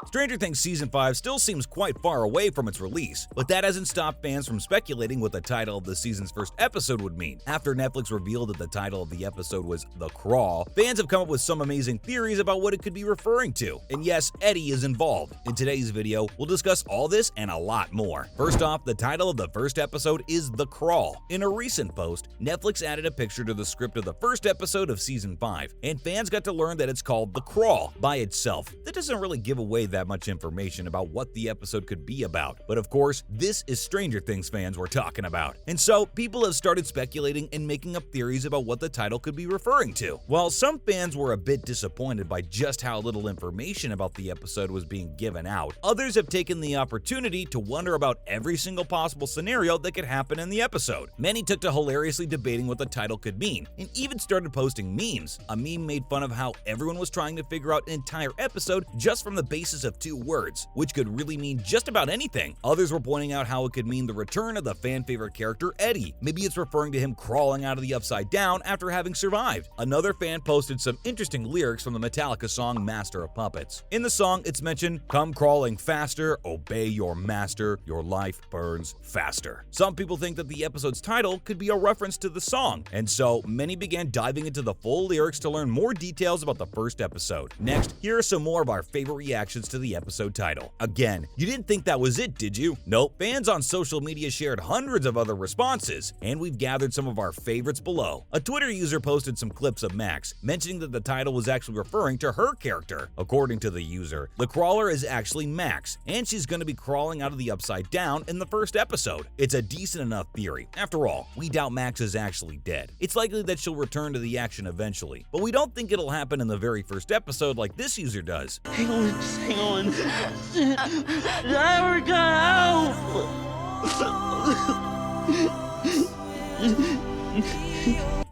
Stranger Things Season 5 still seems quite far away from its release, but that hasn't stopped fans from speculating what the title of the season's first episode would mean. After Netflix revealed that the title of the episode was The Crawl, fans have come up with some amazing theories about what it could be referring to. And yes, Eddie is involved. In today's video, we'll discuss all this and a lot more. First off, the title of the first episode is The Crawl. In a recent post, Netflix added a picture to the script of the first episode of Season 5, and fans got to learn that it's called The Crawl by itself. That doesn't really give away that much information about what the episode could be about, but of course, this is Stranger Things fans we're talking about. And so, people have started speculating and making up theories about what the title could be referring to. While some fans were a bit disappointed by just how little information about the episode was being given out, others have taken the opportunity to wonder about every single possible scenario that could happen in the episode. Many took to hilariously debating what the title could mean, and even started posting memes. A meme made fun of how everyone was trying to figure out an entire episode just from the basis of two words, which could really mean just about anything. Others were pointing out how it could mean the return of the fan favorite character Eddie. Maybe it's referring to him crawling out of the Upside Down after having survived. Another fan posted some interesting lyrics from the Metallica song Master of Puppets. In the song, it's mentioned, "Come crawling faster, obey your master, your life burns faster." Some people think that the episode's title could be a reference to the song, and so many began diving into the full lyrics to learn more details about the first episode. Next, here are some more of our favorite reactions to the episode title. Again, you didn't think that was it, did you? Nope. Fans on social media shared hundreds of other responses, and we've gathered some of our favorites below. A Twitter user posted some clips of Max, mentioning that the title was actually referring to her character. According to the user, the crawler is actually Max, and she's going to be crawling out of the Upside Down in the first episode. It's a decent enough theory. After all, we doubt Max is actually dead. It's likely that she'll return to the action eventually, but we don't think it'll happen in the very first episode like this user does. Hang on, just hang on. I got out.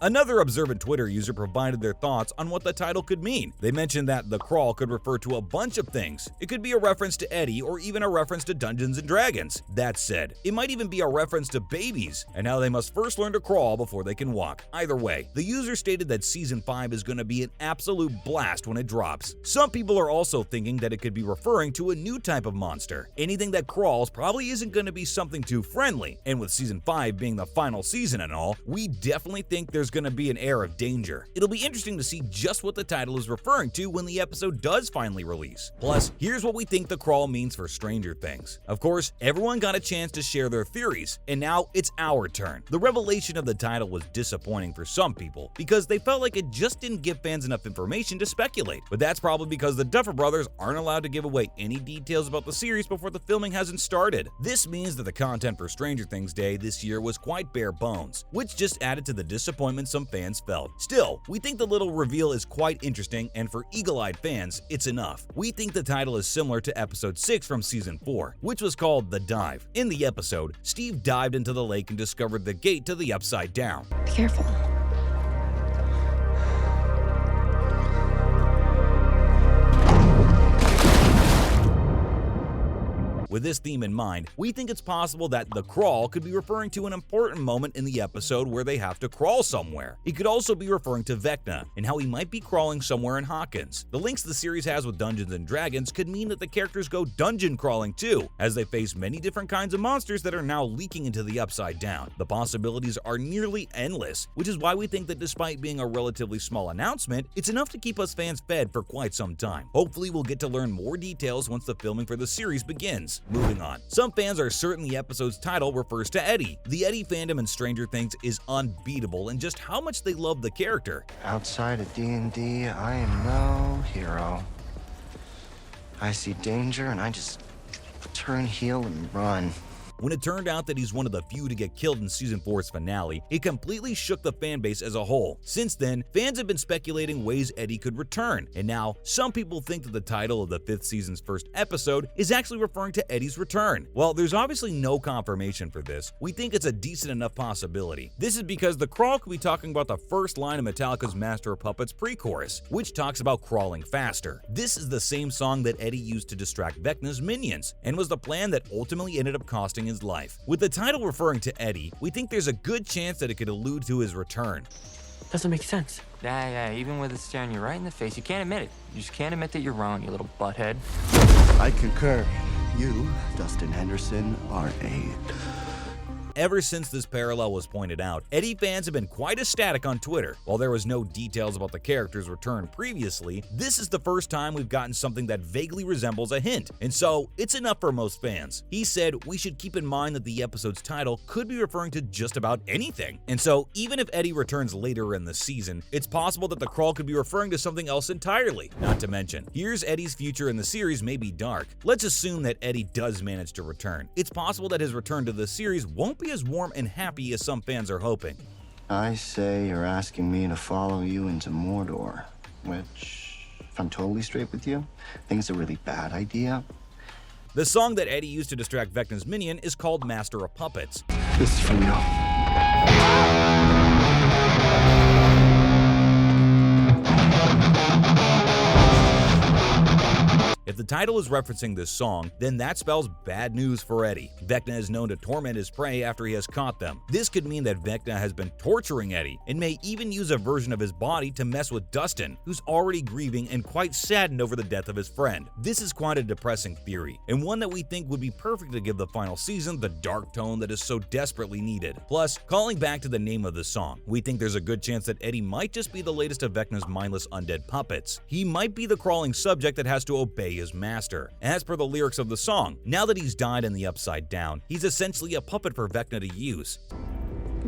Another observant Twitter user provided their thoughts on what the title could mean. They mentioned that The Crawl could refer to a bunch of things. It could be a reference to Eddie or even a reference to Dungeons & Dragons. That said, it might even be a reference to babies and how they must first learn to crawl before they can walk. Either way, the user stated that Season 5 is going to be an absolute blast when it drops. Some people are also thinking that it could be referring to a new type of monster. Anything that crawls probably isn't going to be something too friendly, and with Season 5 being the final season and all, we definitely think there's going to be an air of danger. It'll be interesting to see just what the title is referring to when the episode does finally release. Plus, here's what we think The Crawl means for Stranger Things. Of course, everyone got a chance to share their theories, and now it's our turn. The revelation of the title was disappointing for some people because they felt like it just didn't give fans enough information to speculate. But that's probably because the Duffer Brothers aren't allowed to give away any details about the series before the filming hasn't started. This means that the content for Stranger Things Day this year was quite bare bones, which just added to the disappointment some fans felt. Still, we think the little reveal is quite interesting, and for eagle-eyed fans, it's enough. We think the title is similar to episode 6 from season 4, which was called The Dive. In the episode, Steve dived into the lake and discovered the gate to the Upside Down. Be careful. With this theme in mind, we think it's possible that The Crawl could be referring to an important moment in the episode where they have to crawl somewhere. It could also be referring to Vecna and how he might be crawling somewhere in Hawkins. The links the series has with Dungeons & Dragons could mean that the characters go dungeon crawling too, as they face many different kinds of monsters that are now leaking into the Upside Down. The possibilities are nearly endless, which is why we think that despite being a relatively small announcement, it's enough to keep us fans fed for quite some time. Hopefully we'll get to learn more details once the filming for the series begins. Moving on. Some fans are certain the episode's title refers to Eddie. The Eddie fandom in Stranger Things is unbeatable in just how much they love the character. Outside of D&D, I am no hero. I see danger and I just turn heel and run. When it turned out that he's one of the few to get killed in Season 4's finale, it completely shook the fanbase as a whole. Since then, fans have been speculating ways Eddie could return, and now some people think that the title of the 5th season's first episode is actually referring to Eddie's return. While there's obviously no confirmation for this, we think it's a decent enough possibility. This is because The Crawl could be talking about the first line of Metallica's Master of Puppets pre-chorus, which talks about crawling faster. This is the same song that Eddie used to distract Vecna's minions, and was the plan that ultimately ended up costing his life. With the title referring to Eddie, we think there's a good chance that it could allude to his return. Doesn't make sense. Yeah, even with it staring you right in the face, you can't admit it. You just can't admit that you're wrong, you little butthead. I concur. You, Dustin Henderson, are a... Ever since this parallel was pointed out, Eddie fans have been quite ecstatic on Twitter. While there was no details about the character's return previously, this is the first time we've gotten something that vaguely resembles a hint, and so it's enough for most fans. He said we should keep in mind that the episode's title could be referring to just about anything, and so even if Eddie returns later in the season, it's possible that the crawl could be referring to something else entirely. Not to mention, here's Eddie's future in the series may be dark. Let's assume that Eddie does manage to return. It's possible that his return to the series won't be as warm and happy as some fans are hoping. I say you're asking me to follow you into Mordor, which, if I'm totally straight with you, I think it's a really bad idea. The song that Eddie used to distract Vecna's minion is called Master of Puppets. This is from you. If the title is referencing this song, then that spells bad news for Eddie. Vecna is known to torment his prey after he has caught them. This could mean that Vecna has been torturing Eddie and may even use a version of his body to mess with Dustin, who's already grieving and quite saddened over the death of his friend. This is quite a depressing theory, and one that we think would be perfect to give the final season the dark tone that is so desperately needed. Plus, calling back to the name of the song, we think there's a good chance that Eddie might just be the latest of Vecna's mindless undead puppets. He might be the crawling subject that has to obey his master. As per the lyrics of the song, now that he's died in the Upside Down, he's essentially a puppet for Vecna to use.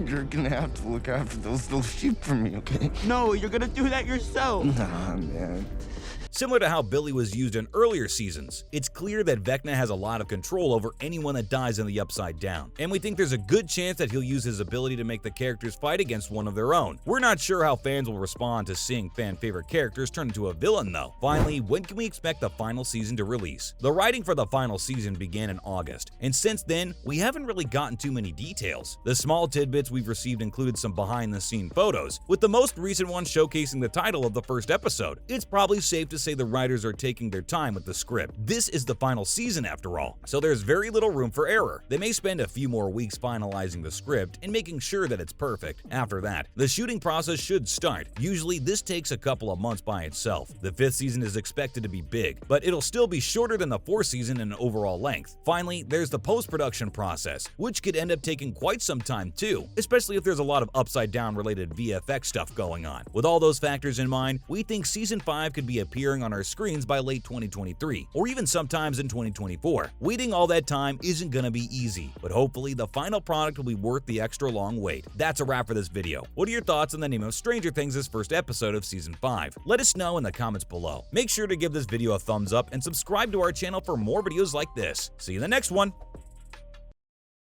You're gonna have to look after those little sheep for me, okay? No, you're gonna do that yourself. Nah, man. Similar to how Billy was used in earlier seasons, it's clear that Vecna has a lot of control over anyone that dies in the Upside Down, and we think there's a good chance that he'll use his ability to make the characters fight against one of their own. We're not sure how fans will respond to seeing fan-favorite characters turn into a villain though. Finally, when can we expect the final season to release? The writing for the final season began in August, and since then, we haven't really gotten too many details. The small tidbits we've received included some behind-the-scene photos, with the most recent one showcasing the title of the first episode. It's probably safe to say the writers are taking their time with the script. This is the final season after all, so there's very little room for error. They may spend a few more weeks finalizing the script and making sure that it's perfect. After that, the shooting process should start. Usually this takes a couple of months by itself. The 5th season is expected to be big, but it'll still be shorter than the 4th season in overall length. Finally, there's the post-production process, which could end up taking quite some time too, especially if there's a lot of Upside Down related VFX stuff going on. With all those factors in mind, we think Season 5 could be appearing on our screens by late 2023, or even sometimes in 2024. Waiting all that time isn't gonna be easy, but hopefully the final product will be worth the extra long wait. That's a wrap for this video. What are your thoughts on the name of Stranger Things' first episode of Season 5? Let us know in the comments below. Make sure to give this video a thumbs up and subscribe to our channel for more videos like this. See you in the next one!